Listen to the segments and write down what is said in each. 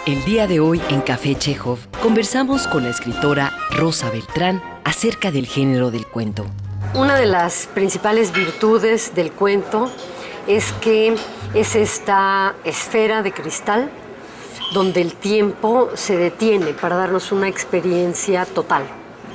El día de hoy en Café Chekhov conversamos con la escritora Rosa Beltrán acerca del género del cuento. Una de las principales virtudes del cuento es que es esta esfera de cristal donde el tiempo se detiene para darnos una experiencia total,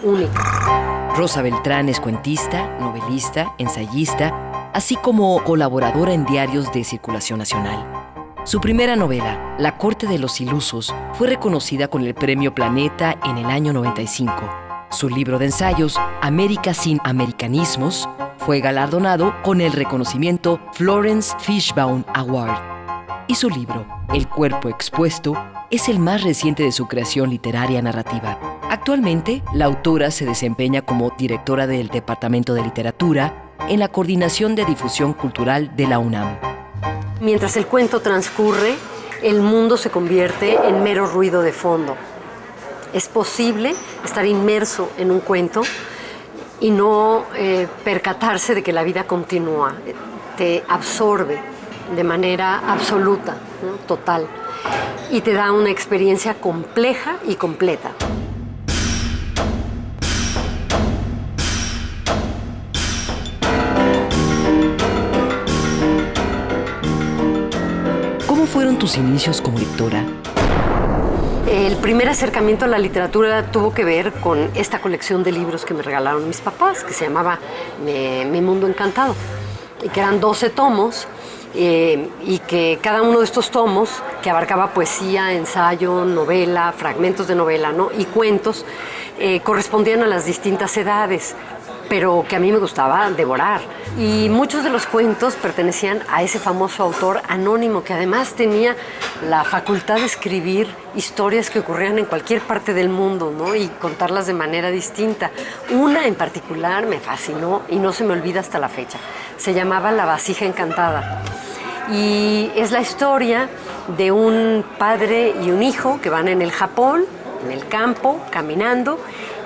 única. Rosa Beltrán es cuentista, novelista, ensayista, así como colaboradora en diarios de circulación nacional. Su primera novela, La corte de los ilusos, fue reconocida con el Premio Planeta en el año 95. Su libro de ensayos, América sin americanismos, fue galardonado con el reconocimiento Florence Fishbaum Award. Y su libro, El cuerpo expuesto, es el más reciente de su creación literaria narrativa. Actualmente, la autora se desempeña como directora del Departamento de Literatura en la Coordinación de Difusión Cultural de la UNAM. Mientras el cuento transcurre, el mundo se convierte en mero ruido de fondo. Es posible estar inmerso en un cuento y no percatarse de que la vida continúa. Te absorbe de manera absoluta, ¿no? Total. Y te da una experiencia compleja y completa. ¿Cómo fueron tus inicios como lectora? El primer acercamiento a la literatura tuvo que ver con esta colección de libros que me regalaron mis papás, que se llamaba Mi Mundo Encantado, y que eran 12 tomos, y que cada uno de estos tomos, que abarcaba poesía, ensayo, novela, fragmentos de novela, ¿no? Y cuentos, correspondían a las distintas edades, pero que a mí me gustaba devorar. Y muchos de los cuentos pertenecían a ese famoso autor anónimo que además tenía la facultad de escribir historias que ocurrían en cualquier parte del mundo, ¿no? Y contarlas de manera distinta. Una en particular me fascinó y no se me olvida hasta la fecha. Se llamaba La vasija encantada. Y es la historia de un padre y un hijo que van en el Japón, en el campo, caminando,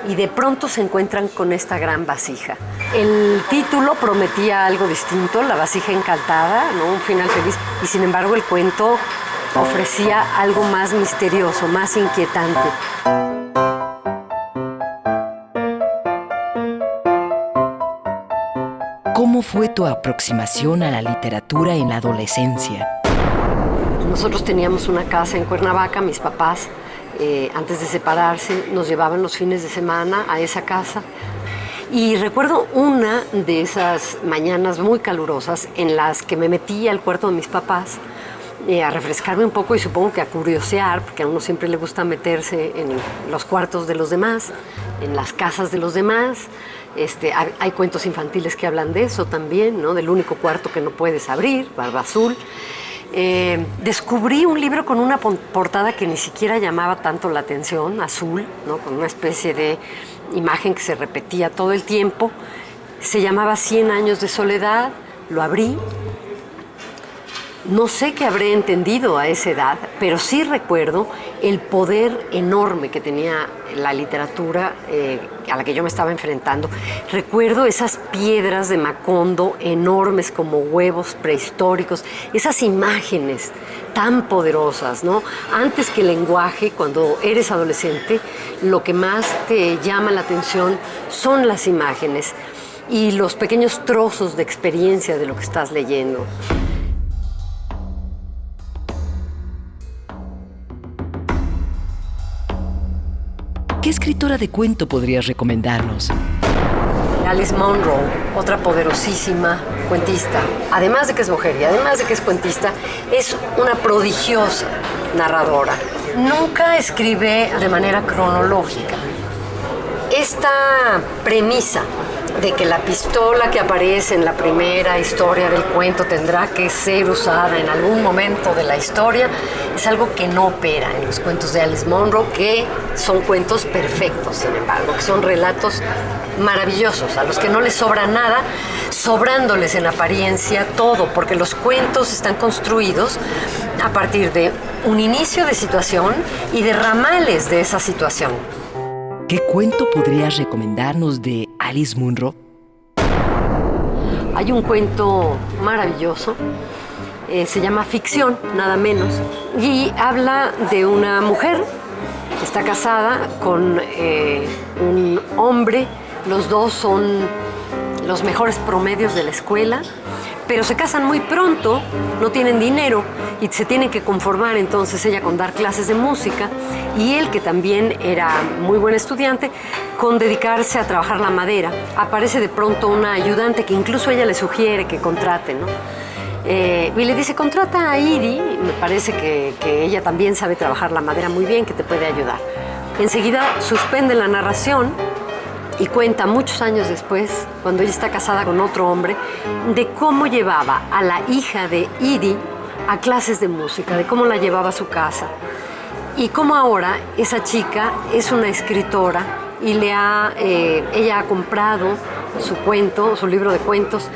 y de pronto se encuentran con esta gran vasija. El título prometía algo distinto, La vasija encantada, ¿no? Un final feliz, y sin embargo el cuento ofrecía algo más misterioso, más inquietante. ¿Cómo fue tu aproximación a la literatura en la adolescencia? Nosotros teníamos una casa en Cuernavaca, mis papás, antes de separarse, nos llevaban los fines de semana a esa casa. Y recuerdo una de esas mañanas muy calurosas en las que me metí al cuarto de mis papás a refrescarme un poco y supongo que a curiosear, porque a uno siempre le gusta meterse en los cuartos de los demás, en las casas de los demás. Hay cuentos infantiles que hablan de eso también, ¿no? Del único cuarto que no puedes abrir, Barba Azul. Descubrí un libro con una portada que ni siquiera llamaba tanto la atención, azul, ¿no? Con una especie de imagen que se repetía todo el tiempo. Se llamaba 100 años de soledad. Lo abrí. No sé qué habré entendido a esa edad, pero sí recuerdo el poder enorme que tenía la literatura a la que yo me estaba enfrentando. Recuerdo esas piedras de Macondo enormes como huevos prehistóricos, esas imágenes tan poderosas, ¿no? Antes que el lenguaje, cuando eres adolescente, lo que más te llama la atención son las imágenes y los pequeños trozos de experiencia de lo que estás leyendo. ¿Qué escritora de cuento podrías recomendarnos? Alice Munro, otra poderosísima cuentista. Además de que es mujer y además de que es cuentista, es una prodigiosa narradora. Nunca escribe de manera cronológica. Esta premisa de que la pistola que aparece en la primera historia del cuento tendrá que ser usada en algún momento de la historia es algo que no opera en los cuentos de Alice Munro, que son cuentos perfectos, sin embargo, que son relatos maravillosos, a los que no les sobra nada, sobrándoles en apariencia todo, porque los cuentos están construidos a partir de un inicio de situación y de ramales de esa situación. ¿Qué cuento podrías recomendarnos de Alice Munro? Hay un cuento maravilloso se llama Ficción, nada menos, y habla de una mujer que está casada con un hombre. Los dos son los mejores promedios de la escuela, pero se casan muy pronto, no tienen dinero y se tienen que conformar entonces ella con dar clases de música y él, que también era muy buen estudiante, con dedicarse a trabajar la madera. Aparece de pronto una ayudante que incluso ella le sugiere que contrate, ¿no? Y le dice, contrata a Iri, me parece que ella también sabe trabajar la madera muy bien, que te puede ayudar. Enseguida suspende la narración y cuenta muchos años después, cuando ella está casada con otro hombre, de cómo llevaba a la hija de Iri a clases de música, de cómo la llevaba a su casa. Y cómo ahora esa chica es una escritora y ella ha comprado su cuento, su libro de cuentos,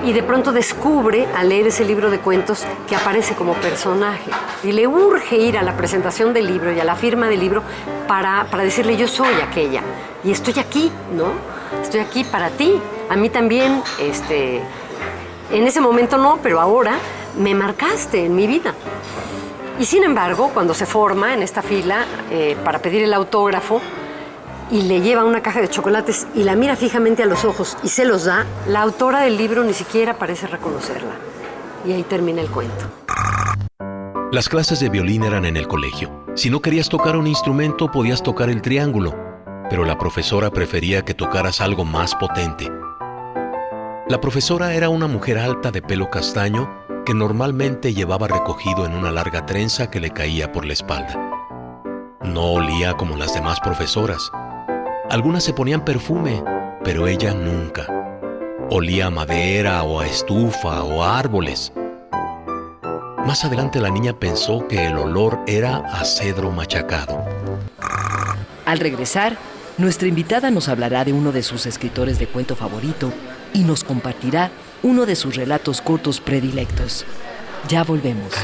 y de pronto descubre, al leer ese libro de cuentos, que aparece como personaje. Y le urge ir a la presentación del libro y a la firma del libro para decirle, yo soy aquella. Y estoy aquí, ¿no? Estoy aquí para ti. A mí también, en ese momento no, pero ahora me marcaste en mi vida. Y sin embargo, cuando se forma en esta fila para pedir el autógrafo, y le lleva una caja de chocolates y la mira fijamente a los ojos y se los da, la autora del libro ni siquiera parece reconocerla. Y ahí termina el cuento. Las clases de violín eran en el colegio. Si no querías tocar un instrumento, podías tocar el triángulo, pero la profesora prefería que tocaras algo más potente. La profesora era una mujer alta de pelo castaño que normalmente llevaba recogido en una larga trenza que le caía por la espalda. No olía como las demás profesoras. Algunas se ponían perfume, pero ella nunca. Olía a madera o a estufa o a árboles. Más adelante la niña pensó que el olor era a cedro machacado. Al regresar, nuestra invitada nos hablará de uno de sus escritores de cuento favorito y nos compartirá uno de sus relatos cortos predilectos. Ya volvemos.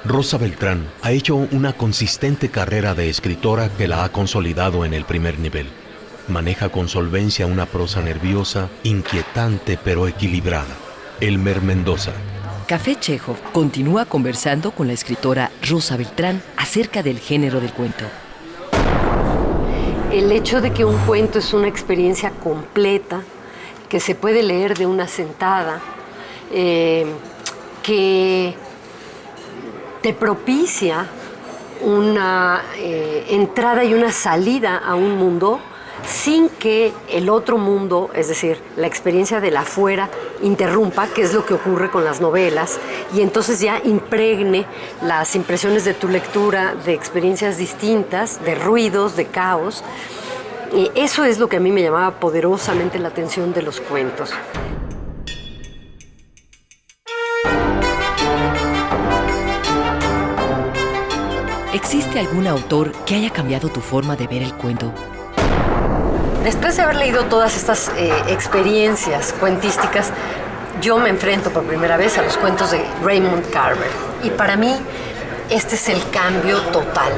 Rosa Beltrán ha hecho una consistente carrera de escritora que la ha consolidado en el primer nivel. Maneja con solvencia una prosa nerviosa, inquietante pero equilibrada. Elmer Mendoza. Café Chekhov continúa conversando con la escritora Rosa Beltrán acerca del género del cuento. El hecho de que un cuento es una experiencia completa, que se puede leer de una sentada, que te propicia una entrada y una salida a un mundo sin que el otro mundo, es decir, la experiencia del afuera, interrumpa, que es lo que ocurre con las novelas, y entonces ya impregne las impresiones de tu lectura de experiencias distintas, de ruidos, de caos. Y eso es lo que a mí me llamaba poderosamente la atención de los cuentos. ¿Existe algún autor que haya cambiado tu forma de ver el cuento? Después de haber leído todas estas experiencias cuentísticas, yo me enfrento por primera vez a los cuentos de Raymond Carver. Y para mí, este es el cambio total.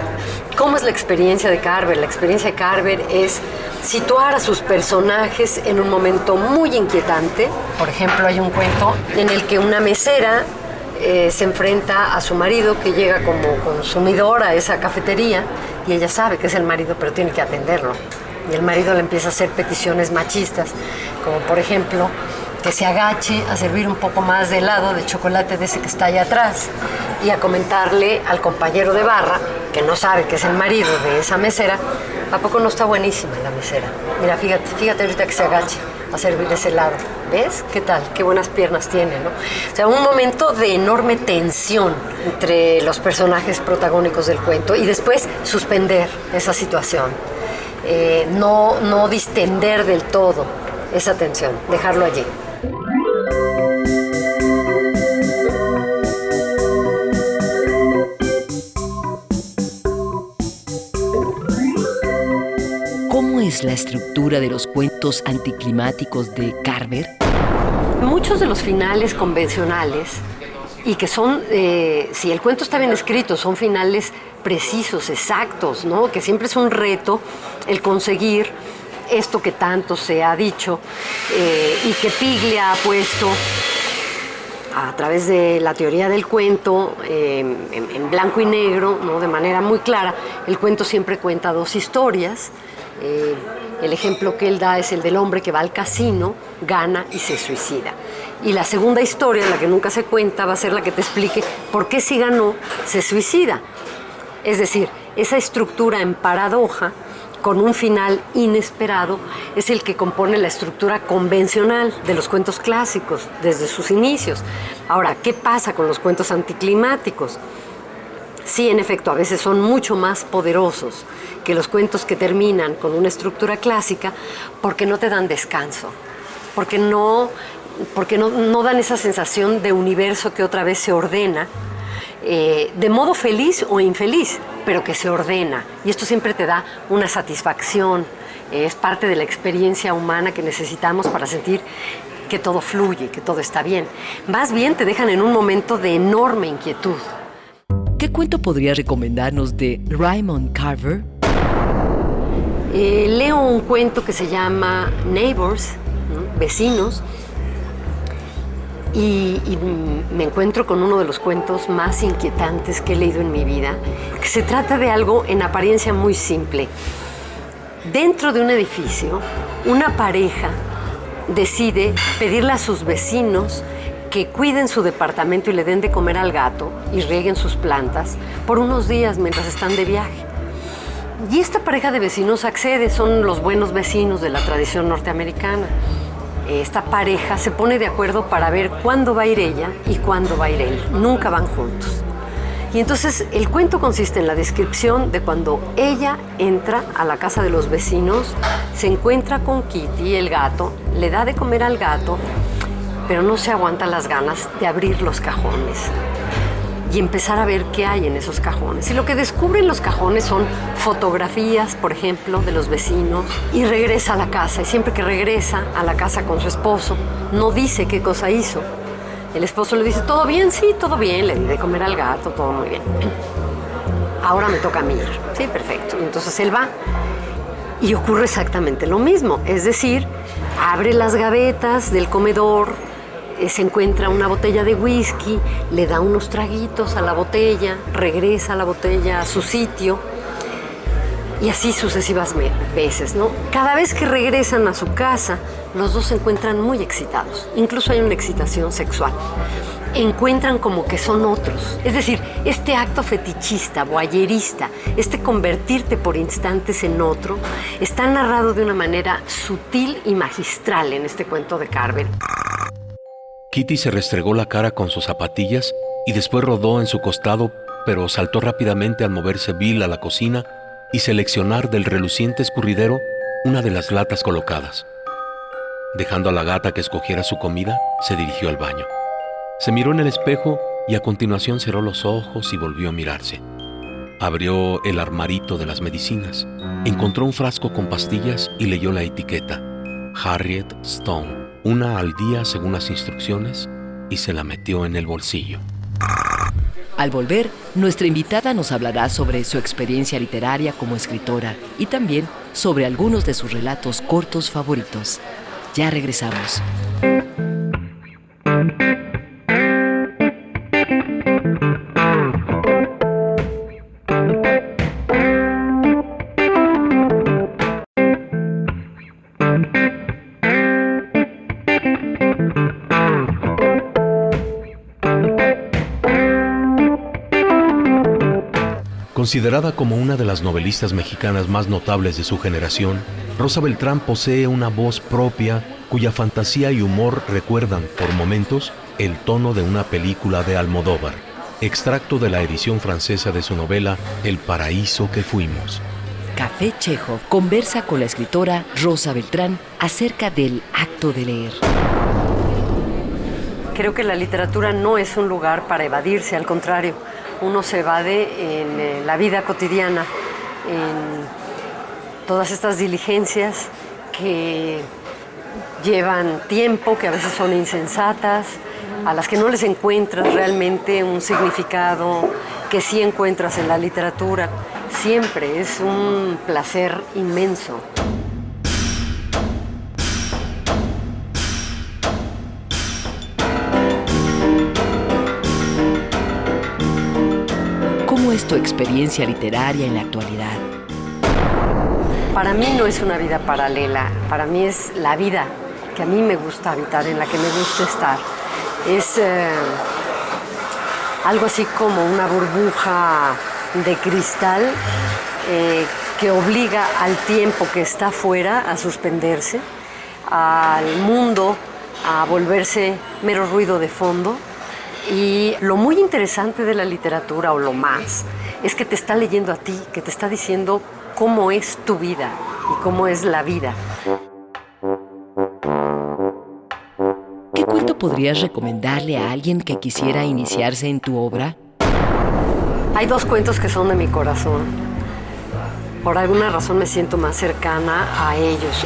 ¿Cómo es la experiencia de Carver? La experiencia de Carver es situar a sus personajes en un momento muy inquietante. Por ejemplo, hay un cuento en el que una mesera se enfrenta a su marido, que llega como consumidor a esa cafetería, y ella sabe que es el marido, pero tiene que atenderlo. Y el marido le empieza a hacer peticiones machistas, como por ejemplo que se agache a servir un poco más de helado de chocolate de ese que está allá atrás, y a comentarle al compañero de barra, que no sabe que es el marido de esa mesera, ¿a poco no está buenísima la mesera? Mira, fíjate ahorita que se agache a servir ese helado. ¿Ves? ¿Qué tal? Qué buenas piernas tiene, ¿no? O sea, un momento de enorme tensión entre los personajes protagónicos del cuento, y después suspender esa situación. No distender del todo esa tensión, dejarlo allí. es la estructura de los cuentos anticlimáticos de Carver? Muchos de los finales convencionales, y que son, si el cuento está bien escrito, son finales precisos, exactos, ¿no? Que siempre es un reto el conseguir esto que tanto se ha dicho y que Piglia ha puesto a través de la teoría del cuento en blanco y negro, ¿no? De manera muy clara. El cuento siempre cuenta dos historias. El ejemplo que él da es el del hombre que va al casino, gana y se suicida. Y la segunda historia, la que nunca se cuenta, va a ser la que te explique por qué si ganó, se suicida. Es decir, esa estructura en paradoja, con un final inesperado, es el que compone la estructura convencional de los cuentos clásicos desde sus inicios. Ahora, ¿qué pasa con los cuentos anticlimáticos? Sí, en efecto, a veces son mucho más poderosos que los cuentos que terminan con una estructura clásica porque no te dan descanso, porque no dan esa sensación de universo que otra vez se ordena, de modo feliz o infeliz, pero que se ordena. Y esto siempre te da una satisfacción, es parte de la experiencia humana que necesitamos para sentir que todo fluye, que todo está bien. Más bien te dejan en un momento de enorme inquietud. ¿Qué cuento podría recomendarnos de Raymond Carver? Leo un cuento que se llama Neighbors, ¿no? Vecinos, y me encuentro con uno de los cuentos más inquietantes que he leído en mi vida, porque se trata de algo en apariencia muy simple. Dentro de un edificio, una pareja decide pedirle a sus vecinos que cuiden su departamento y le den de comer al gato y rieguen sus plantas por unos días mientras están de viaje. Y esta pareja de vecinos accede, son los buenos vecinos de la tradición norteamericana. Esta pareja se pone de acuerdo para ver cuándo va a ir ella y cuándo va a ir él. Nunca van juntos. Y entonces el cuento consiste en la descripción de cuando ella entra a la casa de los vecinos, se encuentra con Kitty, el gato, le da de comer al gato, pero no se aguanta las ganas de abrir los cajones y empezar a ver qué hay en esos cajones. Y lo que descubre en los cajones son fotografías, por ejemplo, de los vecinos, y regresa a la casa. Y siempre que regresa a la casa con su esposo, no dice qué cosa hizo. El esposo le dice, ¿todo bien? Sí, todo bien, le di de comer al gato, todo muy bien. Ahora me toca a mí ir. Sí, perfecto. Y entonces él va y ocurre exactamente lo mismo. Es decir, abre las gavetas del comedor, se encuentra una botella de whisky, le da unos traguitos a la botella, regresa la botella a su sitio y así sucesivas veces, ¿no? Cada vez que regresan a su casa, los dos se encuentran muy excitados, incluso hay una excitación sexual. Encuentran como que son otros. Es decir, este acto fetichista, voyerista, este convertirte por instantes en otro, está narrado de una manera sutil y magistral en este cuento de Carver. Kitty se restregó la cara con sus zapatillas y después rodó en su costado, pero saltó rápidamente al moverse Bill a la cocina y seleccionar del reluciente escurridero una de las latas colocadas. Dejando a la gata que escogiera su comida, se dirigió al baño. Se miró en el espejo y a continuación cerró los ojos y volvió a mirarse. Abrió el armarito de las medicinas, encontró un frasco con pastillas y leyó la etiqueta: Harriet Stone, 1 al día según las instrucciones, y se la metió en el bolsillo. Al volver, nuestra invitada nos hablará sobre su experiencia literaria como escritora y también sobre algunos de sus relatos cortos favoritos. Ya regresamos. Considerada como una de las novelistas mexicanas más notables de su generación, Rosa Beltrán posee una voz propia cuya fantasía y humor recuerdan, por momentos, el tono de una película de Almodóvar, extracto de la edición francesa de su novela El paraíso que fuimos. Café Chekhov conversa con la escritora Rosa Beltrán acerca del acto de leer. Creo que la literatura no es un lugar para evadirse, al contrario, uno se evade en la vida cotidiana, todas estas diligencias que llevan tiempo, que a veces son insensatas, a las que no les encuentras realmente un significado que sí encuentras en la literatura. Siempre es un placer inmenso. ¿Cómo es tu experiencia literaria en la actualidad? Para mí no es una vida paralela, para mí es la vida que a mí me gusta habitar, en la que me gusta estar. Es algo así como una burbuja de cristal que obliga al tiempo que está afuera a suspenderse, al mundo a volverse mero ruido de fondo. Y lo muy interesante de la literatura, o lo más, es que te está leyendo a ti, que te está diciendo cómo es tu vida y cómo es la vida. ¿Qué cuento podrías recomendarle a alguien que quisiera iniciarse en tu obra? Hay 2 cuentos que son de mi corazón. Por alguna razón me siento más cercana a ellos.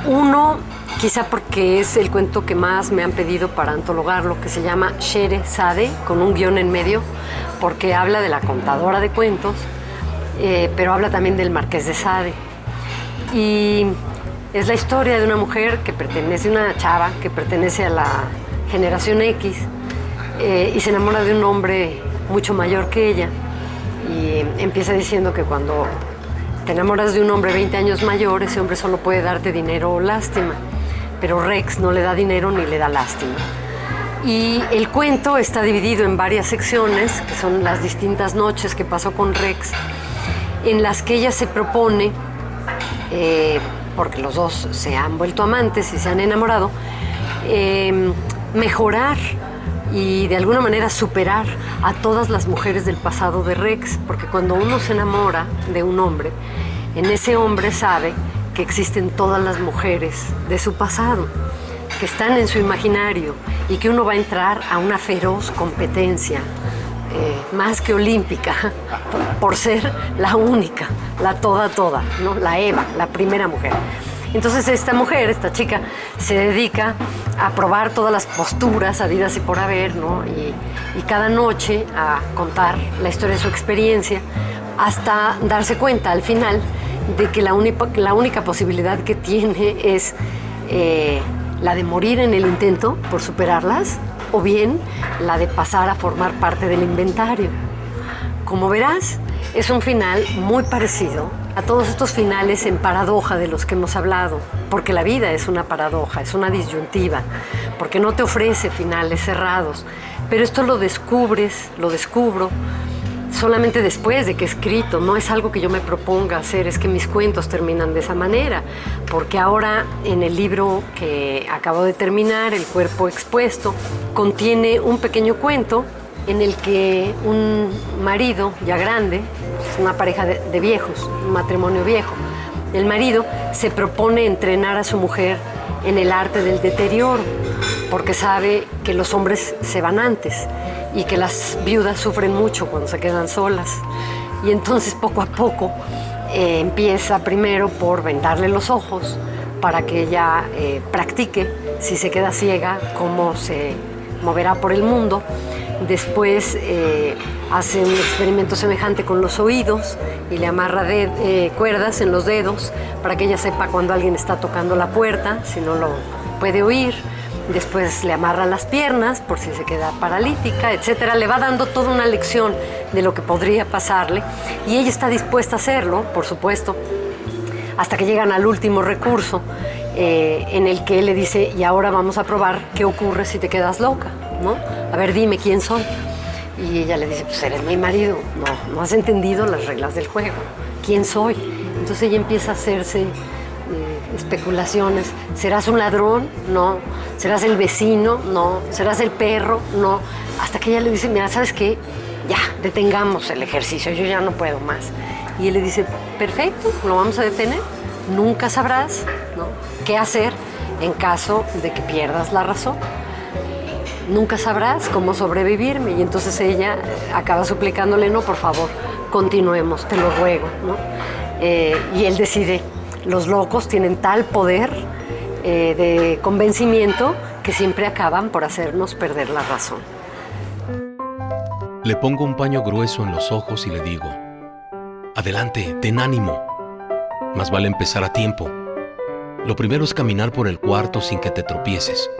Uno, quizá porque es el cuento que más me han pedido para antologarlo, que se llama Sherezade, con un guión en medio, porque habla de la contadora de cuentos, pero habla también del Marqués de Sade. Y es la historia de una mujer que pertenece, una chava que pertenece a la generación X, y se enamora de un hombre mucho mayor que ella. Y empieza diciendo que cuando te enamoras de un hombre 20 años mayor, ese hombre solo puede darte dinero o lástima. Pero Rex no le da dinero ni le da lástima. Y el cuento está dividido en varias secciones, que son las distintas noches que pasó con Rex, en las que ella se propone, porque los dos se han vuelto amantes y se han enamorado, mejorar y de alguna manera superar a todas las mujeres del pasado de Rex, porque cuando uno se enamora de un hombre, en ese hombre sabe que existen todas las mujeres de su pasado, que están en su imaginario, y que uno va a entrar a una feroz competencia, más que olímpica, por ser la única, la toda, ¿no? La Eva, la primera mujer. Entonces esta mujer, esta chica, se dedica a probar todas las posturas habidas y por haber, ¿no? Y cada noche a contar la historia de su experiencia, hasta darse cuenta al final de que la única posibilidad que tiene es la de morir en el intento por superarlas, o bien la de pasar a formar parte del inventario. Como verás, es un final muy parecido a todos estos finales en paradoja de los que hemos hablado, porque la vida es una paradoja, es una disyuntiva, porque no te ofrece finales cerrados, pero esto lo descubro solamente después de que he escrito. No es algo que yo me proponga hacer, es que mis cuentos terminan de esa manera, porque ahora en el libro que acabo de terminar, El cuerpo expuesto, contiene un pequeño cuento en el que un marido ya grande, es una pareja de viejos, un matrimonio viejo, el marido se propone entrenar a su mujer en el arte del deterioro, porque sabe que los hombres se van antes y que las viudas sufren mucho cuando se quedan solas. Y entonces poco a poco empieza primero por vendarle los ojos para que ella practique, si se queda ciega, cómo se moverá por el mundo. Después hace un experimento semejante con los oídos y le amarra cuerdas en los dedos para que ella sepa cuando alguien está tocando la puerta, si no lo puede oír. Después le amarra las piernas por si se queda paralítica, etc. Le va dando toda una lección de lo que podría pasarle, y ella está dispuesta a hacerlo, por supuesto, hasta que llegan al último recurso, en el que él le dice: y ahora vamos a probar qué ocurre si te quedas loca, ¿no? A ver, dime quién soy. Y ella le dice: pues eres mi marido. No has entendido las reglas del juego. ¿Quién soy? Entonces ella empieza a hacerse especulaciones. ¿Serás un ladrón? No. ¿Serás el vecino? No. ¿Serás el perro? No. Hasta que ella le dice: mira, ¿sabes qué? Ya, detengamos el ejercicio, yo ya no puedo más. Y él le dice: perfecto, lo vamos a detener. Nunca sabrás, ¿no?, qué hacer en caso de que pierdas la razón. Nunca sabrás cómo sobrevivirme. Y entonces ella acaba suplicándole: no, por favor, continuemos, te lo ruego, ¿no? y él decide, los locos tienen tal poder de convencimiento que siempre acaban por hacernos perder la razón. Le pongo un paño grueso en los ojos y le digo, adelante, ten ánimo. Más vale empezar a tiempo. Lo primero es caminar por el cuarto sin que te tropieces.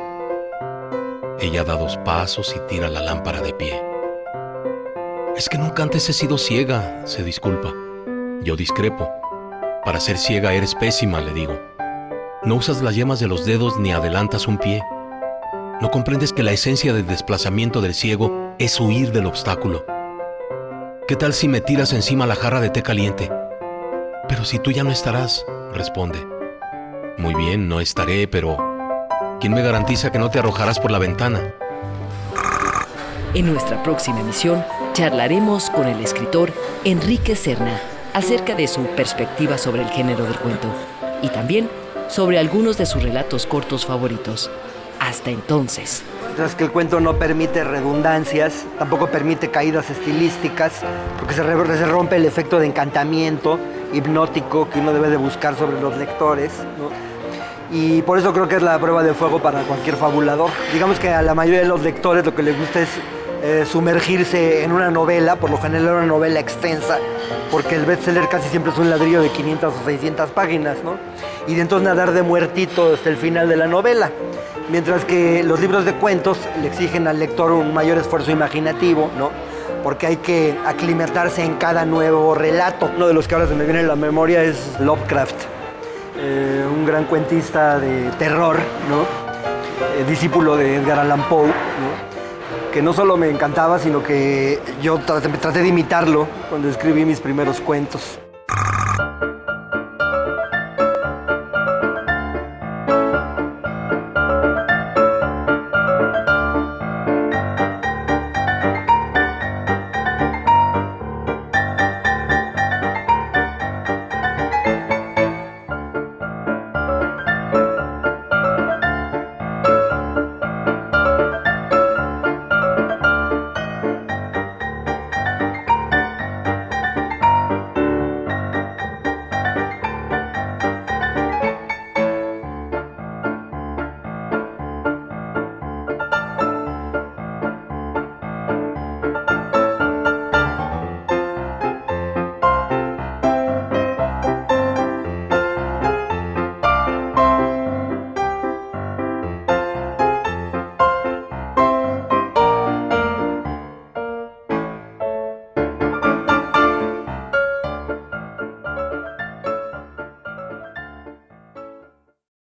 Ella da 2 pasos y tira la lámpara de pie. Es que nunca antes he sido ciega, se disculpa. Yo discrepo. Para ser ciega eres pésima, le digo. No usas las yemas de los dedos ni adelantas un pie. No comprendes que la esencia del desplazamiento del ciego es huir del obstáculo. ¿Qué tal si me tiras encima la jarra de té caliente? Pero si tú ya no estarás, responde. Muy bien, no estaré, pero ¿quién me garantiza que no te arrojarás por la ventana? En nuestra próxima emisión charlaremos con el escritor Enrique Serna acerca de su perspectiva sobre el género del cuento y también sobre algunos de sus relatos cortos favoritos. Hasta entonces. Es que el cuento no permite redundancias, tampoco permite caídas estilísticas, porque se rompe el efecto de encantamiento hipnótico que uno debe de buscar sobre los lectores, ¿no? Y por eso creo que es la prueba de fuego para cualquier fabulador. Digamos que a la mayoría de los lectores lo que les gusta es sumergirse en una novela, por lo general una novela extensa, porque el bestseller casi siempre es un ladrillo de 500 o 600 páginas, ¿no? Y de entonces nadar de muertito hasta el final de la novela. Mientras que los libros de cuentos le exigen al lector un mayor esfuerzo imaginativo, ¿no? Porque hay que aclimatarse en cada nuevo relato. Uno de los que ahora se me viene a la memoria es Lovecraft, un gran cuentista de terror, ¿no? Discípulo de Edgar Allan Poe, ¿no? Que no solo me encantaba, sino que yo traté de imitarlo cuando escribí mis primeros cuentos.